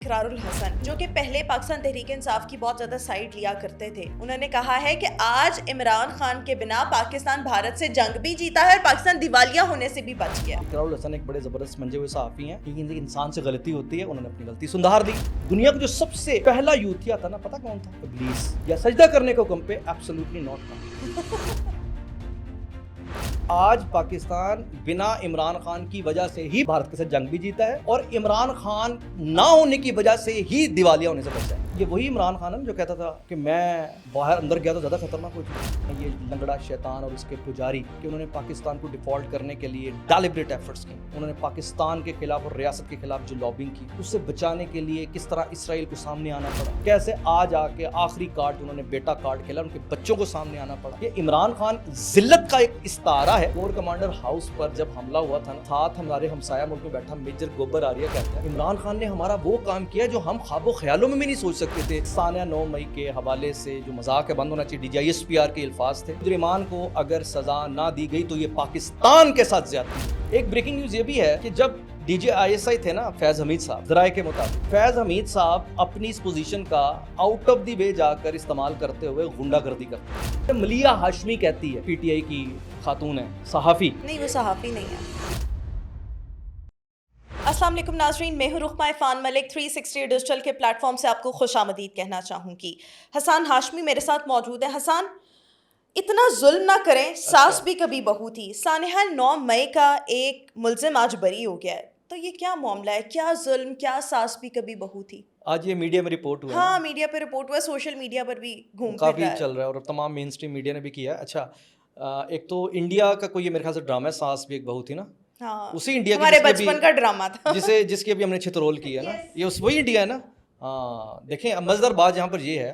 اقرار الحسن جو کہ پہلے پاکستان تحریک انصاف کی بہت زیادہ سائڈ لیا کرتے تھے، انہوں نے کہا ہے کہ آج عمران خان کے بنا پاکستان بھارت سے جنگ بھی جیتا ہے اور پاکستان دیوالیہ ہونے سے بھی بچ گیا۔ اقرار الحسن ایک بڑے زبردست منجے ہوئے صحافی ہیں، کیونکہ انسان سے غلطی ہوتی ہے، انہوں نے اپنی غلطی سندھار دی۔ دنیا کا جو سب سے پہلا یوتھیا تھا نا، پتہ کون تھا؟ ابلیس۔ یا سجدہ کرنے کو حکم پہ ایبسولوٹلی ناٹ تھا۔ آج پاکستان بنا عمران خان کی وجہ سے ہی بھارت کے ساتھ جنگ بھی جیتا ہے اور عمران خان نہ ہونے کی وجہ سے ہی دیوالیہ ہونے سے بچا ہے۔ یہ وہی عمران خان ہے جو کہتا تھا کہ میں باہر اندر گیا تو زیادہ خطرناک ہو چکی ہے۔ یہ لنگڑا شیطان اور اس کے پجاری کہ انہوں نے پاکستان کو ڈیفالٹ کرنے کے لیے ڈیلیبریٹ ایفرٹس کی، انہوں نے پاکستان کے خلاف اور ریاست کے خلاف جو لابنگ کی، اس سے بچانے کے لیے کس طرح اسرائیل کو سامنے آنا پڑا، کیسے آج آ کے آخری کارڈ انہوں نے بیٹا کارڈ کھیلا، ان کے بچوں کو سامنے آنا پڑا۔ یہ عمران خان ذلت کا ایک استعارہ ہے۔ کور کمانڈر ہاؤس پر جب حملہ ہوا تھا نا، ساتھ ہمارے ہمسایہ ملک میں بیٹھا میجر گوبر آریہ کہتا ہے عمران خان نے ہمارا وہ کام کیا جو ہم خواب و خیالوں میں بھی نہیں سوچ سکتے تھے۔ سانیہ 9 مئی کے حوالے سے جو مذاق ہے بند ہونا چاہیے، DGISPR کے الفاظ تھے، مجرمان کو اگر سزا نہ دی گئی تو یہ پاکستان کے ساتھ زیادتی ہے۔ ایک بریکنگ نیوز یہ بھی ہے کہ جب DGISI تھے نا فیض حمید صاحب، ذرائع کے مطابق فیض حمید صاحب اپنی اس پوزیشن کا آؤٹ آف دی وے جا کر استعمال کرتے ہوئے غنڈہ گردی کرتے ہیں۔ ملیہ ہاشمی کہتی ہے، PTI کی خاتون ہے، صحافی نہیں، وہ صحافی نہیں ہے۔ السلام علیکم ناظرین، میں ہوں رخمہ عفان ملک، 360 ڈیجیٹل کے پلیٹ فارم سے آپ کو خوش آمدید کہنا چاہوں گی۔ حسان ہاشمی میرے ساتھ موجود ہے۔ حسان، اتنا ظلم نہ کریں، ساس بھی کبھی بہو تھی۔ سانحہ 9 مئی کا ایک ملزم آج بری ہو گیا ہے، تو یہ کیا معاملہ ہے؟ کیا ظلم، کیا ساس بھی کبھی بہو تھی؟ آج یہ میڈیا میں رپورٹ ہوا ہے۔ ہاں، میڈیا پہ رپورٹ ہوا ہے، سوشل میڈیا پر بھی گھوم پھر کافی رہا ہے، چل رہا ہے اور تمام مین اسٹریم میڈیا نے بھی کیا ہے۔ اچھا، ایک تو انڈیا کا کوئی میرے خیال سے ڈرامہ ہے، ساس بھی ایک بہو تھی نا، ہاں اسی انڈیا کی ہمارے جس کے بچپن کا ڈرامہ تھا، جس کی ابھی ہم نے چھترول کی ہے نا، یہ وہی انڈیا ہے نا۔ ہاں، دیکھیں مزیدار بات یہاں پر یہ ہے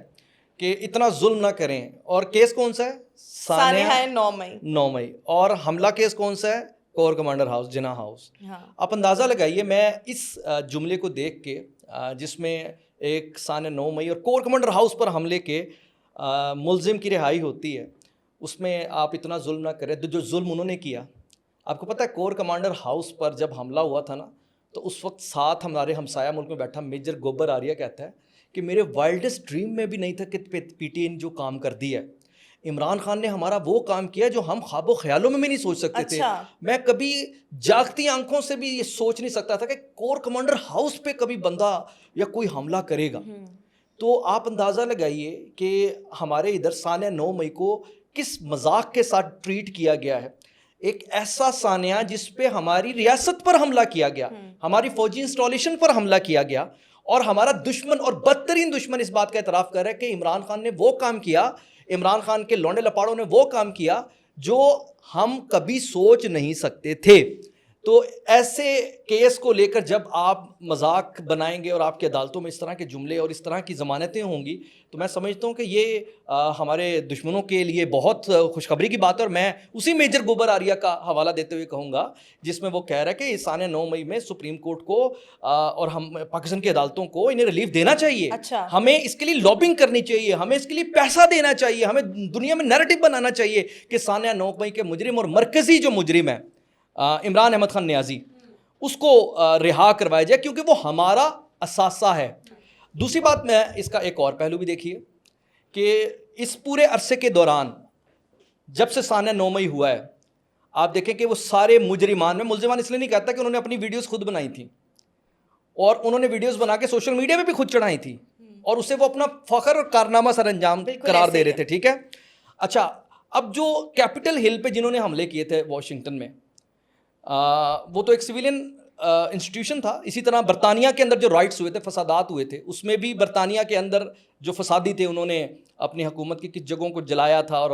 کہ اتنا ظلم نہ کریں، اور کیس کون سا ہے؟ سانحہ 9 مئی، اور حملہ کیس کون سا ہے؟ کور کمانڈر ہاؤس، جناح ہاؤس۔ آپ اندازہ لگائیے، میں اس جملے کو دیکھ کے جس میں ایک سانحہ 9 مئی اور کور کمانڈر ہاؤس پر حملے کے ملزم کی رہائی ہوتی ہے، اس میں آپ اتنا ظلم نہ کریں۔ جو ظلم انہوں نے کیا، آپ کو پتہ ہے کور کمانڈر ہاؤس پر جب حملہ ہوا تھا نا، تو اس وقت ساتھ ہمارے ہمسایہ ملک میں بیٹھا میجر گوبر آریہ کہتا ہے کہ میرے وائلڈسٹ ڈریم میں بھی نہیں تھا کہ PTI نے جو کام کر دی ہے، عمران خان نے ہمارا وہ کام کیا جو ہم خواب و خیالوں میں بھی نہیں سوچ سکتے تھے۔ میں کبھی جاگتی آنکھوں سے بھی یہ سوچ نہیں سکتا تھا کہ کور کمانڈر ہاؤس پہ کبھی بندہ یا کوئی حملہ کرے گا۔ تو آپ اندازہ لگائیے کہ ہمارے ادھر سانحہ 9 مئی کو کس مذاق کے ساتھ ٹریٹ کیا گیا ہے۔ ایک ایسا سانحہ جس پہ ہماری ریاست پر حملہ کیا گیا، ہماری فوجی انسٹالیشن پر حملہ کیا گیا، اور ہمارا دشمن اور بدترین دشمن اس بات کا اعتراف کر رہا ہے کہ عمران خان نے وہ کام کیا، عمران خان کے لونڈے لپاڑوں نے وہ کام کیا جو ہم کبھی سوچ نہیں سکتے تھے۔ تو ایسے کیس کو لے کر جب آپ مذاق بنائیں گے اور آپ کی عدالتوں میں اس طرح کے جملے اور اس طرح کی ضمانتیں ہوں گی، تو میں سمجھتا ہوں کہ یہ ہمارے دشمنوں کے لیے بہت خوشخبری کی بات ہے۔ اور میں اسی میجر گوبر آریہ کا حوالہ دیتے ہوئے کہوں گا جس میں وہ کہہ رہا ہے کہ سانحہ 9 مئی میں سپریم کورٹ کو اور ہم پاکستان کی عدالتوں کو انہیں ریلیف دینا چاہیے، ہمیں اس کے لیے لابنگ کرنی چاہیے، ہمیں اس کے لیے پیسہ دینا چاہیے، ہمیں دنیا میں نیریٹو بنانا چاہیے کہ سانحہ 9 مئی کے مجرم اور مرکزی جو مجرم ہے عمران احمد خان نیازی، اس کو رہا کروایا جائے، کیونکہ وہ ہمارا اثاثہ ہے۔ دوسری بات میں اس کا ایک اور پہلو بھی دیکھیے کہ اس پورے عرصے کے دوران جب سے سانحہ 9 مئی ہوا ہے، آپ دیکھیں کہ وہ سارے مجرمان، میں ملزمان اس لیے نہیں کہتا کہ انہوں نے اپنی ویڈیوز خود بنائی تھیں اور انہوں نے ویڈیوز بنا کے سوشل میڈیا پہ بھی خود چڑھائی تھی اور اسے وہ اپنا فخر اور کارنامہ سر انجام قرار دے رہے تھے، ٹھیک ہے۔ اچھا، اب جو کیپٹل ہل پہ جنہوں نے حملے کیے تھے واشنگٹن میں، وہ تو ایک سویلین انسٹیٹیوشن تھا۔ اسی طرح برطانیہ کے اندر جو رائٹس ہوئے تھے، فسادات ہوئے تھے، اس میں بھی برطانیہ کے اندر جو فسادی تھے انہوں نے اپنی حکومت کی کچھ جگہوں کو جلایا تھا اور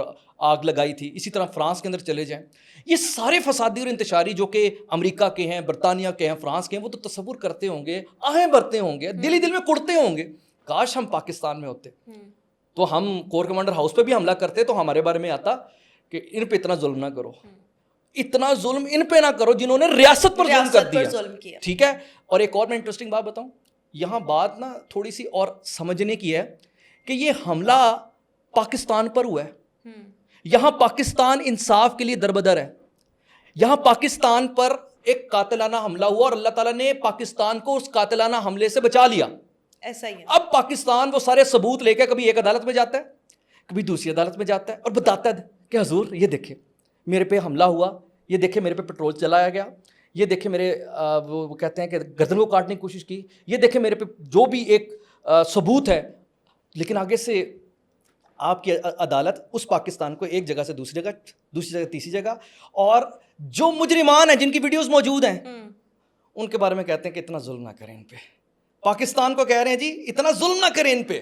آگ لگائی تھی۔ اسی طرح فرانس کے اندر چلے جائیں، یہ سارے فسادی اور انتشاری جو کہ امریکہ کے ہیں، برطانیہ کے ہیں، فرانس کے ہیں، وہ تو تصور کرتے ہوں گے، آہیں بھرتے ہوں گے، دل ہی دل میں کڑتے ہوں گے کاش ہم پاکستان میں ہوتے تو ہم کور کمانڈر ہاؤس پہ بھی حملہ کرتے تو ہمارے بارے میں آتا کہ ان پہ اتنا ظلم نہ کرو، اتنا ظلم ان پہ نہ کرو جنہوں نے ریاست پر ظلم کر دیا، ٹھیک ہے۔ اور ایک اور میں انٹرسٹنگ بات بتاؤں، یہاں بات نا تھوڑی سی اور سمجھنے کی ہے کہ یہ حملہ پاکستان پر ہوا ہے، یہاں پاکستان انصاف کے لیے دربدر ہے، یہاں پاکستان پر ایک قاتلانہ حملہ ہوا اور اللہ تعالیٰ نے پاکستان کو اس قاتلانہ حملے سے بچا لیا. ایسا ہی ہے. اب پاکستان وہ سارے ثبوت لے کے کبھی ایک عدالت میں جاتا ہے, کبھی دوسری عدالت میں جاتا ہے اور بتاتا ہے کہ حضور یہ دیکھیں میرے پہ حملہ ہوا, یہ دیکھیں میرے پہ پیٹرول چلایا گیا, یہ دیکھیں میرے وہ کہتے ہیں کہ گردن کو کاٹنے کی کوشش کی, یہ دیکھیں میرے پہ جو بھی ایک ثبوت ہے. لیکن آگے سے آپ کی عدالت اس پاکستان کو ایک جگہ سے دوسری جگہ تیسری جگہ, اور جو مجرمان ہیں جن کی ویڈیوز موجود ہیں ان کے بارے میں کہتے ہیں کہ اتنا ظلم نہ کریں ان پہ. پاکستان کو کہہ رہے ہیں جی اتنا ظلم نہ کریں ان پہ.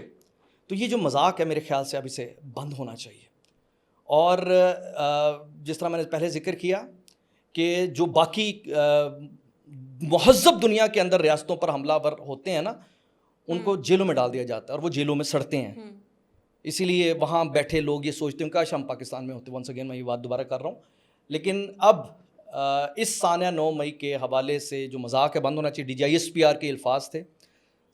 تو یہ جو مذاق ہے میرے خیال سے اب اسے بند ہونا چاہیے. اور جس طرح میں نے پہلے ذکر کیا کہ جو باقی مہذب دنیا کے اندر ریاستوں پر حملہ ور ہوتے ہیں نا, ان کو جیلوں میں ڈال دیا جاتا ہے اور وہ جیلوں میں سڑتے ہیں. اسی لیے وہاں بیٹھے لوگ یہ سوچتے ہیں کاش ہم پاکستان میں ہوتے. ونس اگین میں یہ بات دوبارہ کر رہا ہوں. لیکن اب اس سانحہ 9 مئی کے حوالے سے جو مذاق ہے بند ہونا چاہیے. DGISPR کے الفاظ تھے,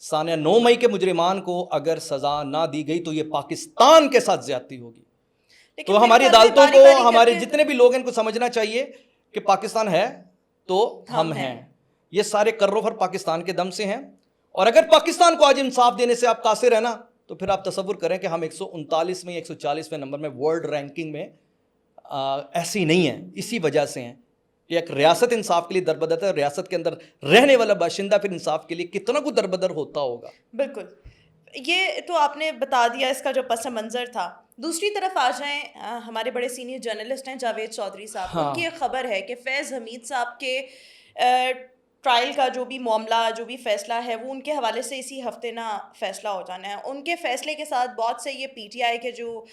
سانحہ 9 مئی کے مجرمان کو اگر سزا نہ دی گئی تو یہ پاکستان کے ساتھ زیادتی ہوگی. تو ہماری عدالتوں کو, ہمارے جتنے بھی لوگ ہیں ان کو سمجھنا چاہیے کہ پاکستان ہے تو ہم ہیں. یہ سارے کرروفر پاکستان کے دم سے ہیں. اور اگر پاکستان کو آج انصاف دینے سے آپ قاصر ہیں نا, تو پھر آپ تصور کریں کہ ہم 139ویں 140ویں نمبر میں ورلڈ رینکنگ میں ایسی نہیں ہیں. اسی وجہ سے ہیں کہ ایک ریاست انصاف کے لیے دربدر ہے, ریاست کے اندر رہنے والا باشندہ پھر انصاف کے لیے کتنا کو دربدر ہوتا ہوگا. بالکل, یہ تو آپ نے بتا دیا اس کا جو پس منظر تھا. دوسری طرف آ جائیں, ہمارے بڑے سینئر جرنلسٹ ہیں جاوید چودھری صاحب, ان کی ایک خبر ہے کہ فیض حمید صاحب کے ٹرائل کا جو بھی معاملہ, جو بھی فیصلہ ہے, وہ ان کے حوالے سے اسی ہفتے نا فیصلہ ہو جانا ہے. ان کے فیصلے کے ساتھ بہت سے یہ PTI کے جو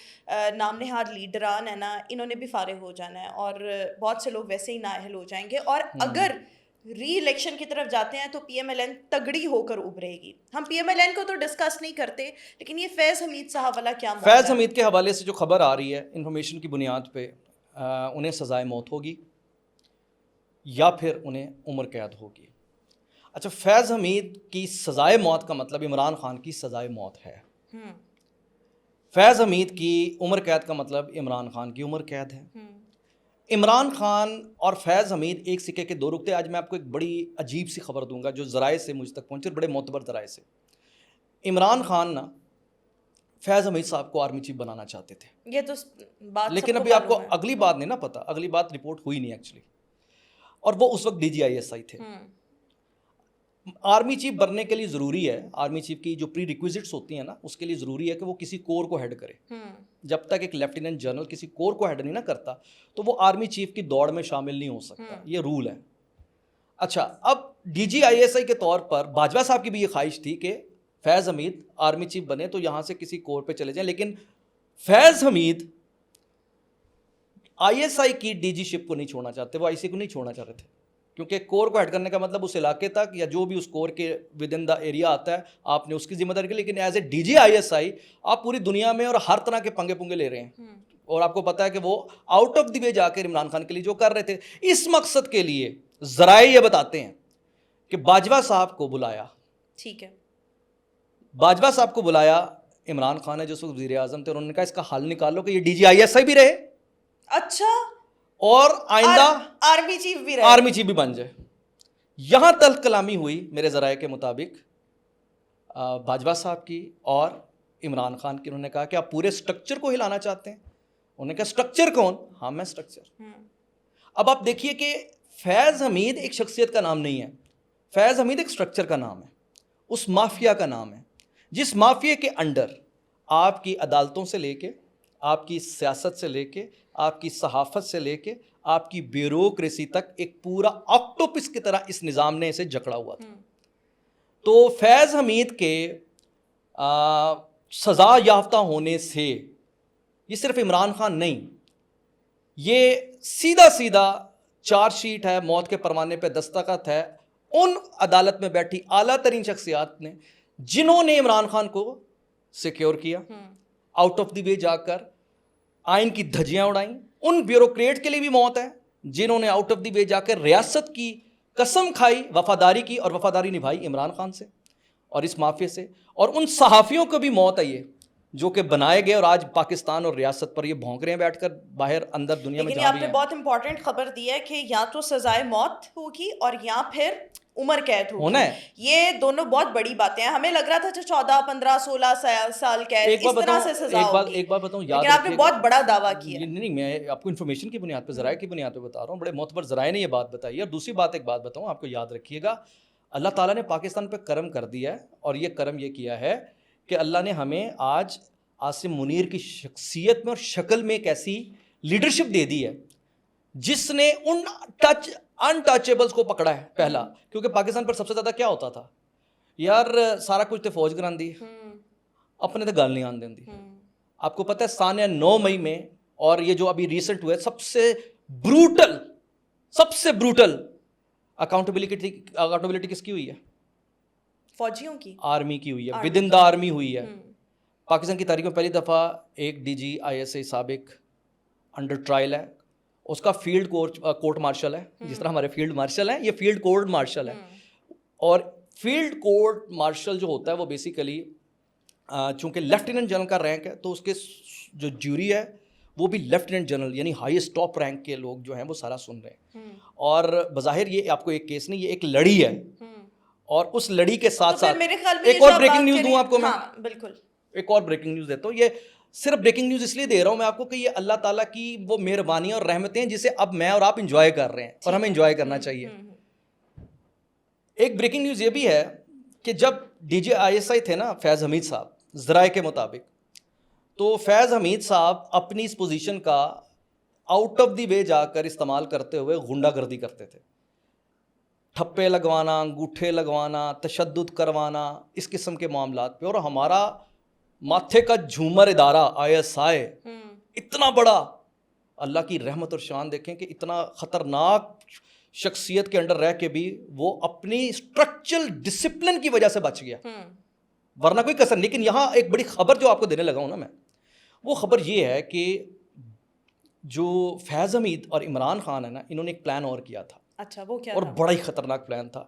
نام نہاد لیڈران ہیں نا, انہوں نے بھی فارغ ہو جانا ہے اور بہت سے لوگ ویسے ہی نااہل ہو جائیں گے. اور اگر ری الیکشن کی طرف جاتے ہیں تو PMLN تگڑی ہو کر ابھرے گی. ہم PMLN کو تو ڈسکس نہیں کرتے, لیکن یہ فیض حمید صاحب والا کیا معاملہ ہے؟ فیض حمید کے حوالے سے جو خبر آ رہی ہے انفارمیشن کی بنیاد پہ, انہیں سزائے موت ہوگی یا پھر انہیں عمر قید ہوگی. اچھا, فیض حمید کی سزائے موت کا مطلب عمران خان کی سزائے موت ہے. فیض حمید کی عمر قید کا مطلب عمران خان کی عمر قید ہے. عمران خان اور فیض حمید ایک سکے کے دو رخ تھے. آج میں آپ کو ایک بڑی عجیب سی خبر دوں گا جو ذرائع سے مجھ تک پہنچے, بڑے معتبر ذرائع سے. عمران خان نا فیض حمید صاحب کو آرمی چیف بنانا چاہتے تھے. یہ تو بات, لیکن ابھی آپ کو اگلی بات نہیں نا پتا, اگلی بات رپورٹ ہوئی نہیں ایکچولی, اور وہ اس وقت DGISI تھے. آرمی چیف بننے کے لیے ضروری ہے, آرمی چیف کی جو پری ریکویزٹس ہوتی ہیں نا, اس کے لیے ضروری ہے کہ وہ کسی کور کو ہیڈ کرے. جب تک ایک لیفٹیننٹ جنرل کسی کور کو ہیڈ نہیں نہ کرتا تو وہ آرمی چیف کی دوڑ میں شامل نہیں ہو سکتا. یہ رول ہے. اچھا, اب DGISI کے طور پر باجوہ صاحب کی بھی یہ خواہش تھی کہ فیض حمید آرمی چیف بنے تو یہاں سے کسی کور پہ چلے جائیں, لیکن فیض حمید ISI کی DG شپ کو نہیں چھوڑنا چاہتے, وہ IC کو نہیں چھوڑنا چاہ رہے تھے, کیونکہ کور کو ہیڈ کرنے کا مطلب اس علاقے تک یا جو بھی اس کور کے ود ان دا ایریا آتا ہے آپ نے اس کی ذمہ داری کی. لیکن ایز اے DGISI آپ پوری دنیا میں اور ہر طرح کے پنگے پنگے لے رہے ہیں, اور آپ کو پتا ہے کہ وہ آؤٹ آف دی وے جا کے عمران خان کے لیے جو کر رہے تھے, اس مقصد کے لیے ذرائع یہ بتاتے ہیں کہ باجوہ صاحب کو بلایا. ٹھیک ہے, باجوہ صاحب کو بلایا عمران خان ہے جو اس وقت وزیر اعظم تھے, اور انہوں نے کہا اس کا حل نکالو کہ یہ DGISI بھی رہے, اچھا, اور آئندہ آرمی چیف بھی رہے, آرمی چیف بھی بن جائے. یہاں تلخ کلامی ہوئی میرے ذرائع کے مطابق باجوہ صاحب کی اور عمران خان کی. انہوں نے کہا کہ آپ پورے سٹرکچر کو ہلانا چاہتے ہیں. انہوں نے کہا سٹرکچر کون؟ ہاں میں سٹرکچر. اب آپ دیکھیے کہ فیض حمید ایک شخصیت کا نام نہیں ہے, فیض حمید ایک سٹرکچر کا نام ہے, اس مافیا کا نام ہے, جس مافیا کے انڈر آپ کی عدالتوں سے لے کے, آپ کی سیاست سے لے کے, آپ کی صحافت سے لے کے, آپ کی بیوروکریسی تک ایک پورا آکٹوپس کی طرح اس نظام نے اسے جکڑا ہوا تھا. تو فیض حمید کے سزا یافتہ ہونے سے یہ صرف عمران خان نہیں, یہ سیدھا سیدھا چارج شیٹ ہے, موت کے پروانے پہ دستخط ہے ان عدالت میں بیٹھی اعلیٰ ترین شخصیات نے جنہوں نے عمران خان کو سیکیور کیا, آؤٹ آف دی وے جا کر آئین کی دھجیاں اڑائیں. ان بیوروکریٹ کے لیے بھی موت ہے جنہوں نے آؤٹ آف دی وے جا کر ریاست کی قسم کھائی, وفاداری کی, اور وفاداری نبھائی عمران خان سے اور اس مافیا سے. اور ان صحافیوں کو بھی موت ہے یہ جو کہ بنائے گئے اور آج پاکستان اور ریاست پر یہ بھونک رہے ہیں بیٹھ کر باہر اندر دنیا میں لیکن جہاں آپ بھی نے ہیں. بہت امپورٹنٹ خبر دی ہے کہ یا تو سزائے موت ہوگی اور یا پھر عمر قید ہونا ہوگی. ہے. یہ دونوں بہت بڑی باتیں ہیں. ہمیں لگ رہا تھا 14 15 16 سال قید اس طرح سے سزا ہوگی, ایک بات بتاؤں, یاد لیکن آپ نے رکھیے, بہت بڑا دعویٰ کیا. نہیں, میں آپ کو انفارمیشن کی بنیاد پہ, ذرائع کی بنیاد پہ بتا رہا ہوں, بڑے معتبر ذرائع نے یہ بات بتائی ہے. اور دوسری بات, ایک بات بتاؤں آپ کو, یاد رکھیے گا, اللہ تعالیٰ نے پاکستان پہ کرم کر دیا ہے, اور یہ کرم یہ کیا ہے کہ اللہ نے ہمیں آج عاصم منیر کی شخصیت میں اور شکل میں ایک ایسی لیڈرشپ دے دی ہے جس نے ان انٹچیبلز کو پکڑا ہے. پہلا, کیونکہ پاکستان پر سب سے زیادہ کیا ہوتا تھا یار, سارا کچھ تو فوج کران دی, اپنے تو گل نہیں آن دیں دی. آپ کو پتہ ہے سانیہ 9 مئی میں, اور یہ جو ابھی ریسنٹ ہوئے, سب سے بروٹل اکاؤنٹیبلٹی کس کی ہوئی ہے؟ فوجیوں کی, آرمی کی ہوئی ہے, ود ان دا آرمی ہوئی ہے. پاکستان کی تاریخ میں پہلی دفعہ ایک ڈی جی ISI سابق انڈر ٹرائل ہے, اس کا فیلڈ کورٹ مارشل ہے, جس طرح ہمارے فیلڈ مارشل ہیں, یہ فیلڈ کورٹ مارشل ہے. اور فیلڈ کورٹ مارشل جو ہوتا ہے وہ بیسیکلی چونکہ لیفٹیننٹ جنرل کا رینک ہے, تو اس کے جو جیوری ہے وہ بھی لیفٹیننٹ جنرل یعنی ہائیسٹ ٹاپ رینک کے لوگ جو ہیں وہ سارا سن رہے ہیں. اور بظاہر یہ آپ کو ایک کیس نہیں, یہ ایک لڑی ہے, اور اس لڑی کے ساتھ ساتھ ایک اور بریکنگ نیوز دوں آپ کو میں, بالکل ایک اور بریکنگ نیوز دیتا ہوں. یہ صرف بریکنگ نیوز اس لیے دے رہا ہوں میں آپ کو کہ یہ اللہ تعالیٰ کی وہ مہربانیاں اور رحمتیں ہیں جسے اب میں اور آپ انجوائے کر رہے ہیں, اور ہمیں انجوائے کرنا چاہیے. ایک بریکنگ نیوز یہ بھی ہے کہ جب DGI تھے نا فیض حمید صاحب, ذرائع کے مطابق, تو فیض حمید صاحب اپنی اس پوزیشن کا آؤٹ آف دی وے جا کر استعمال کرتے ہوئے غنڈہ گردی کرتے تھے, ٹھپے لگوانا, انگوٹھے لگوانا, تشدد کروانا, اس قسم کے معاملات پہ. اور ہمارا ماتھے کا جھومر ادارہ ISI اتنا بڑا, اللہ کی رحمت اور شان دیکھیں کہ اتنا خطرناک شخصیت کے انڈر رہ کے بھی وہ اپنی اسٹرکچرل ڈسپلن کی وجہ سے بچ گیا, ورنہ کوئی کسر. لیکن یہاں ایک بڑی خبر جو آپ کو دینے لگا ہوں نا میں, وہ خبر یہ ہے کہ جو فیض حمید اور عمران خان ہے نا, انہوں نے ایک پلان اور کیا تھا. اچھا, وہ کیا اور تھا؟ بڑا ہی خطرناک پلان تھا,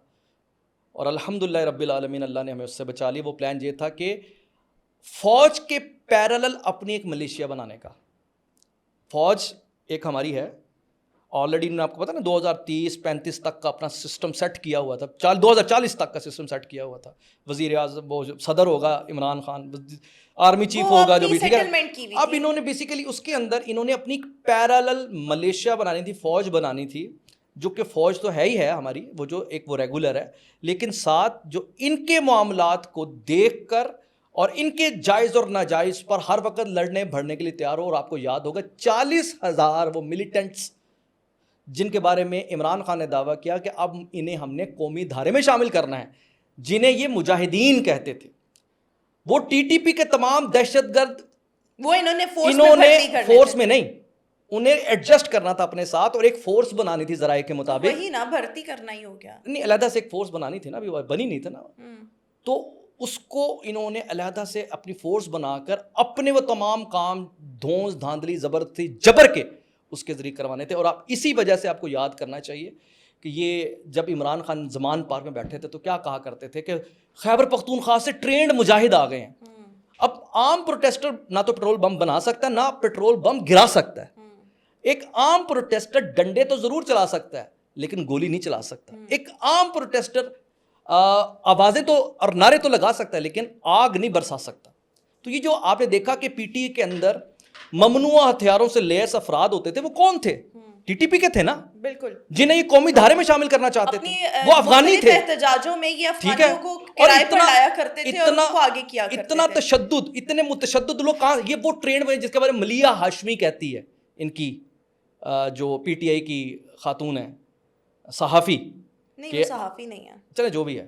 اور الحمدللہ رب العالمین, اللہ نے ہمیں اس سے بچا لی. وہ پلان یہ تھا کہ فوج کے پیرالل اپنی ایک ملیشیا بنانے کا. فوج ایک ہماری ہے آلریڈی, آپ کو پتا نا 2030-35 تک کا اپنا سسٹم سیٹ کیا ہوا تھا, 2040 تک کا سسٹم سیٹ کیا ہوا تھا. وزیر اعظم وہ صدر ہوگا عمران خان, آرمی چیف ہوگا جو بھی, ٹھیک ہے. اب انہوں نے بیسیکلی اس کے اندر انہوں نے اپنی پیرالل ملیشیا بنانی تھی, فوج بنانی تھی, جو کہ فوج تو ہے ہی ہے ہماری, وہ جو ایک وہ ریگولر ہے, لیکن ساتھ جو ان کے معاملات کو دیکھ کر اور ان کے جائز اور ناجائز پر ہر وقت لڑنے بھڑنے کے لیے تیار ہو. اور آپ کو یاد ہوگا 40,000 وہ ملیٹنٹس جن کے بارے میں عمران خان نے دعویٰ کیا کہ اب انہیں ہم نے قومی دھارے میں شامل کرنا ہے, جنہیں یہ مجاہدین کہتے تھے. وہ TTP کے تمام دہشت گرد وہ انہوں نے فورس میں نہیں, انہیں ایڈجسٹ کرنا تھا اپنے ساتھ, اور ایک فورس بنانی تھی ذرائع کے مطابق. وہی نا, بھرتی کرنا ہی ہو گیا. نہیں, علیحدہ سے ایک فورس بنانی تھی نا, ابھی بنی نہیں تھا نا, تو اس کو انہوں نے علیحدہ سے اپنی فورس بنا کر اپنے وہ تمام کام دھونس دھاندلی زبردستی جبر کے اس کے ذریعے کروانے تھے. اور آپ اسی وجہ سے آپ کو یاد کرنا چاہیے کہ یہ جب عمران خان زمان پارک میں بیٹھے تھے تو کیا کہا کرتے تھے کہ خیبر پختونخوا سے ٹرینڈ مجاہد آ گئے ہیں. اب عام پروٹیسٹر نہ تو پیٹرول بم بنا سکتا ہے, نہ پیٹرول بم گرا سکتا ہے. ایک عام پروٹیسٹر ڈنڈے تو ضرور چلا سکتا ہے لیکن گولی نہیں چلا سکتا. ایک عام پروٹیسٹر آوازیں تو اور نعرے تو لگا سکتا ہے لیکن آگ نہیں برسا سکتا. تو یہ جو آپ نے دیکھا کہ PTI کے اندر ممنوع ہتھیاروں سے لیس افراد ہوتے تھے, وہ کون تھے؟ TTP کے تھے نا, بالکل, جنہیں یہ قومی دھارے میں شامل کرنا چاہتے تھے. وہ افغانی تھے, احتجاجوں میں یہ افغانیوں کو کرائے پر لایا کرتے تھے اور ان کو آگے کیا کرتے تھے. اتنا تشدد, اتنے متشدد لوگ کہاں, یہ وہ ٹرینڈ میں جس کے بارے میں ملیہ ہاشمی کہتی ہے, ان کی جو PTI کی خاتون ہے, صحافی, نہیں وہ صحافی نہیں ہے, چلے جو بھی ہے,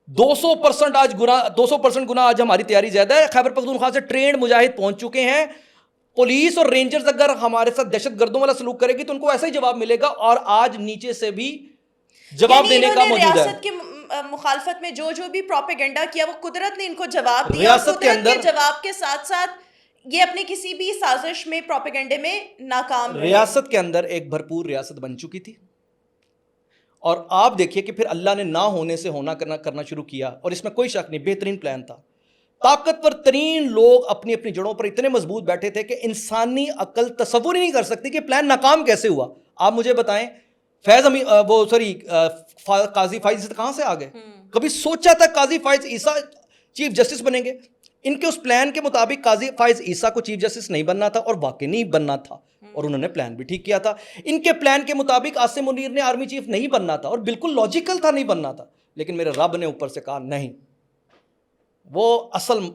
200% آج گناہ, 200% گناہ آج ہماری تیاری زیادہ ہے. خیبر پختونخوا سے ٹرینڈ مجاہد پہنچ چکے ہیں. پولیس اور رینجرز اگر ہمارے ساتھ دہشت گردوں والا سلوک کرے گی تو ان کو ایسا ہی جواب ملے گا, اور آج نیچے سے بھی جواب دینے کا موجود ہے. ریاست کی مخالفت میں جو بھی پروپیگنڈا کیا وہ قدرت نے ان کو جواب دیا, ریاست کے اندر جواب کے ساتھ ساتھ یہ اپنی کسی بھی سازش میں پروپیگنڈے میں ناکام رہے. ریاست کے اندر ایک بھرپور ریاست بن چکی تھی, اور آپ دیکھیے کہ پھر اللہ نے نہ ہونے سے ہونا کرنا شروع کیا, اور اس میں کوئی شک نہیں, بہترین پلان تھا. طاقتور ترین لوگ اپنی اپنی جڑوں پر اتنے مضبوط بیٹھے تھے کہ انسانی عقل تصور ہی نہیں کر سکتی کہ پلان ناکام کیسے ہوا. آپ مجھے بتائیں قاضی فائز عیسیٰ کہاں سے آ گئے؟ کبھی سوچا تھا قاضی فائز عیسیٰ چیف جسٹس بنیں گے؟ ان کے اس پلان کے مطابق قاضی فائز عیسیٰ کو چیف جسٹس نہیں بننا تھا، اور واقعی نہیں بننا تھا، اور انہوں نے پلان بھی ٹھیک کیا تھا. ان کے پلان کے مطابق عاصم منیر نے آرمی چیف نہیں بننا تھا، اور بالکل لاجیکل تھا نہیں بننا تھا، لیکن میرے رب نے اوپر سے کہا نہیں، وہ اصل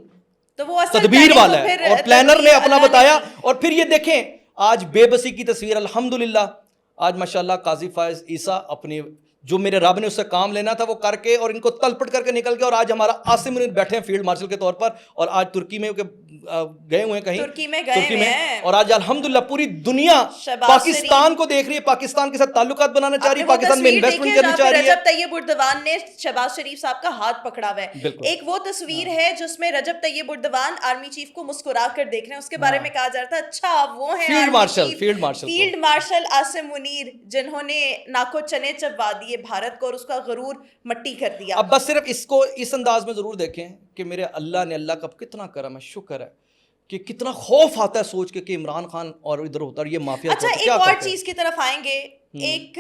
تدبیر والا ہے اور پلانر نے اپنا بتایا. اور پھر یہ دیکھیں آج بے بسی کی تصویر، الحمدللہ آج ماشاءاللہ قاضی فائز عیسیٰ اپنی جو میرے رب نے اس سے کام لینا تھا وہ کر کے اور ان کو تلپٹ کر کے نکل گیا، اور آج ہمارا عاصم منیر بیٹھے ہیں فیلڈ مارشل کے طور پر، اور آج ترکی میں گئے ہوئے ہیں کہیں ترکی میں اور آج الحمدللہ پوری دنیا پاکستان کو دیکھ رہی ہے، پاکستان کے ساتھ تعلقات بنانا چاہ رہی ہے، پاکستان میں انویسٹمنٹ کرنی چاہ رہی ہے. رجب طیب اردوان نے شہباز شریف صاحب کا ہاتھ پکڑا ہوا ہے. ایک وہ تصویر ہے جس میں رجب طیب اردوان آرمی چیف کو مسکرا کر دیکھ رہے ہیں، اس کے بارے میں کہا جا رہا تھا اچھا وہ ہیں فیلڈ مارشل عاصم منیر جنہوں نے ناکو چنے چبوا دیے بھارت کو اور اس کا غرور مٹی کر دیا. اب بس صرف اس کو اس انداز میں ضرور دیکھیں کہ میرے اللہ کا کتنا کرم ہے، شکر ہے کہ کتنا خوف آتا ہے سوچ کے کہ عمران خان اور ادھر ہوتا ہے اور یہ مافیا. اچھا ایک اور چیز کی طرف آئیں گے. ایک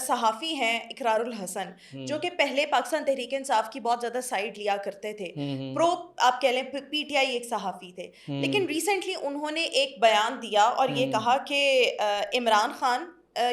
صحافی ہیں اقرار الحسن جو کہ پہلے پاکستان تحریک انصاف کی بہت زیادہ سائڈ لیا کرتے تھے، پرو آپ کہہ لیں پی ٹی آئی ایک صحافی تھے، لیکن ریسنٹلی انہوں نے ایک بیان دیا اور یہ کہا کہ عمران خان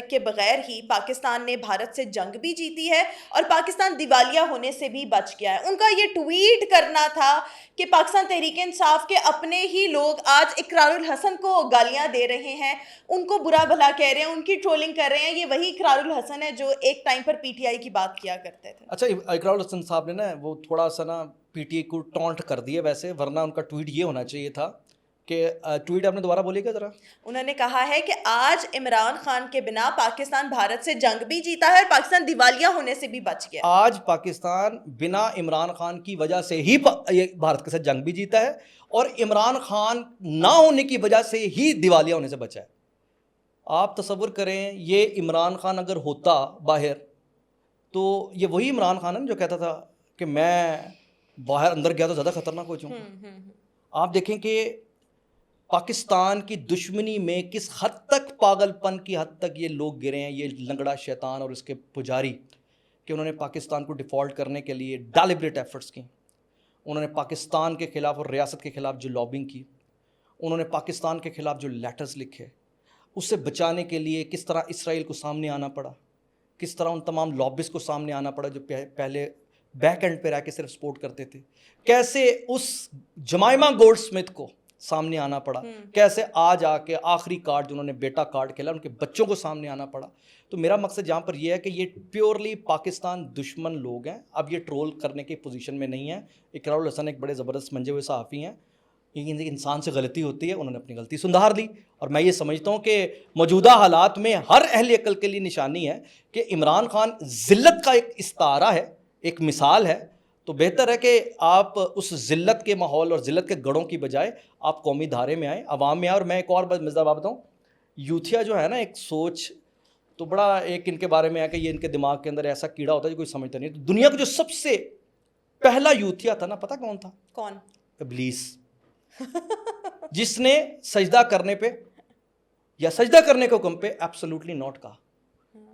کے بغیر ہی پاکستان نے بھارت سے جنگ بھی جیتی ہے اور پاکستان دیوالیہ ہونے سے بھی بچ گیا ہے. ان کا یہ ٹویٹ کرنا تھا کہ پاکستان تحریک انصاف کے اپنے ہی لوگ آج اقرار الحسن کو گالیاں دے رہے ہیں، ان کو برا بھلا کہہ رہے ہیں، ان کی ٹرولنگ کر رہے ہیں. یہ وہی اقرار الحسن ہے جو ایک time per P T I کی بات کیا کرتے تھے. اچھا اقرار الحسن صاحب نے نا وہ تھوڑا سا نا پی ٹی آئی کو ٹونٹ کر دیا ویسے، ورنہ ان کا ٹویٹ یہ ہونا چاہیے تھا کہ ٹویٹ آپ نے دوبارہ بولیے گا ذرا. انہوں نے کہا ہے کہ آج عمران خان کے بنا پاکستان بھارت سے جنگ بھی جیتا ہے اور پاکستان دیوالیہ ہونے سے بھی بچ گیا. آج پاکستان بنا عمران خان کی وجہ سے ہی بھارت کے ساتھ جنگ بھی جیتا ہے اور عمران خان نہ ہونے کی وجہ سے ہی دیوالیہ ہونے سے بچا ہے. آپ تصور کریں یہ عمران خان اگر ہوتا باہر تو یہ وہی عمران خان ہے جو کہتا تھا کہ میں باہر اندر گیا تو زیادہ خطرناک ہو جاؤں. آپ دیکھیں کہ پاکستان کی دشمنی میں کس حد تک پاگل پن کی حد تک یہ لوگ گرے ہیں، یہ لنگڑا شیطان اور اس کے پجاری، کہ انہوں نے پاکستان کو ڈیفالٹ کرنے کے لیے ڈیلیبریٹ ایفرٹس کی. انہوں نے پاکستان کے خلاف اور ریاست کے خلاف جو لابنگ کی، انہوں نے پاکستان کے خلاف جو لیٹرز لکھے، اس سے بچانے کے لیے کس طرح اسرائیل کو سامنے آنا پڑا، کس طرح ان تمام لابیز کو سامنے آنا پڑا جو پہلے بیک اینڈ پہ رہ کے صرف سپورٹ کرتے تھے، کیسے اس جمائمہ گولڈ سمتھ کو سامنے آنا پڑا، کیسے آج آ کے آخری کارڈ جنہوں نے بیٹا کارڈ کھیلا ان کے بچوں کو سامنے آنا پڑا. تو میرا مقصد یہاں پر یہ ہے کہ یہ پیورلی پاکستان دشمن لوگ ہیں، اب یہ ٹرول کرنے کی پوزیشن میں نہیں ہے. اقرار الحسن ایک بڑے زبردست منجے ہوئے صحافی ہیں، انسان سے غلطی ہوتی ہے، انہوں نے اپنی غلطی سدھار لی، اور میں یہ سمجھتا ہوں کہ موجودہ حالات میں ہر اہل عقل کے لیے نشانی ہے کہ عمران خان ذلت کا ایک استعارہ ہے، ایک مثال ہے. تو بہتر ہے کہ آپ اس ذلت کے ماحول اور ذلت کے گڑھوں کی بجائے آپ قومی دھارے میں آئیں، عوام میں آئیں. اور میں ایک اور مزدار بات بتاؤں، یوتھیا جو ہے نا ایک سوچ تو بڑا ایک ان کے بارے میں ہے کہ یہ ان کے دماغ کے اندر ایسا کیڑا ہوتا ہے جو کوئی سمجھتا نہیں. دنیا کا جو سب سے پہلا یوتھیا تھا نا، پتہ کون تھا؟ کون؟ ابلیس، جس نے سجدہ کرنے پہ یا سجدہ کرنے کے حکم پہ ایبسولوٹلی ناٹ کہا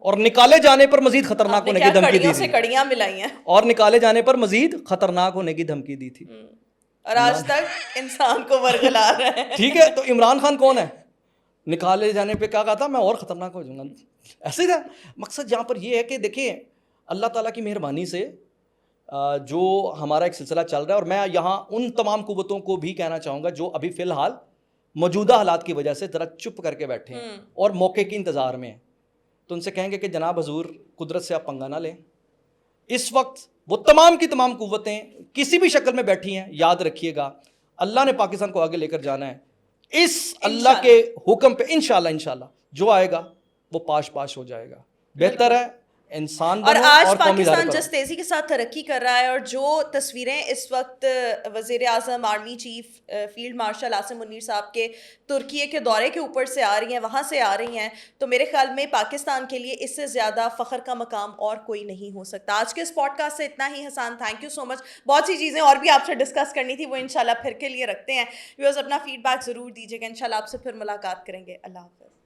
اور نکالے جانے پر مزید خطرناک ہونے کی دھمکی دی تھی، کڑیاں ملائی ہیں اور نکالے جانے پر مزید خطرناک ہونے کی دھمکی دی تھی، اور آج تک انسان کو ورگلا رہے ہیں. ٹھیک ہے، تو عمران خان کون ہے؟ نکالے جانے پہ کیا کہا تھا؟ میں اور خطرناک ہو جاؤں گا. ایسے ہی تھا. مقصد یہاں پر یہ ہے کہ دیکھیں اللہ تعالیٰ کی مہربانی سے جو ہمارا ایک سلسلہ چل رہا ہے، اور میں یہاں ان تمام قوتوں کو بھی کہنا چاہوں گا جو ابھی فی الحال موجودہ حالات کی وجہ سے ذرا چپ کر کے بیٹھے ہیں اور موقع کی انتظار میں ہیں، تو ان سے کہیں گے کہ جناب حضور قدرت سے آپ پنگا نہ لیں. اس وقت وہ تمام کی تمام قوتیں کسی بھی شکل میں بیٹھی ہیں، یاد رکھیے گا اللہ نے پاکستان کو آگے لے کر جانا ہے. اس اللہ کے حکم پہ انشاءاللہ جو آئے گا وہ پاش ہو جائے گا. بہتر ہے انسان اور بنو آج اور قومی ادارے پاکستان پر جس تیزی کے ساتھ ترقی کر رہا ہے اور جو تصویریں اس وقت وزیر اعظم army chief field marshal Asim Munir صاحب کے ترکیے کے دورے کے اوپر سے آ رہی ہیں، وہاں سے آ رہی ہیں، تو میرے خیال میں پاکستان کے لیے اس سے زیادہ فخر کا مقام اور کوئی نہیں ہو سکتا. آج کے اس پوڈ کاسٹ سے اتنا ہی. حسان تھینک یو سو مچ. بہت سی چیزیں اور بھی آپ سے ڈسکس کرنی تھی، وہ انشاءاللہ پھر کے لیے رکھتے ہیں. ویورز اپنا فیڈ بیک ضرور دیجیے گا، انشاءاللہ آپ سے پھر ملاقات کریں گے. اللہ حافظ.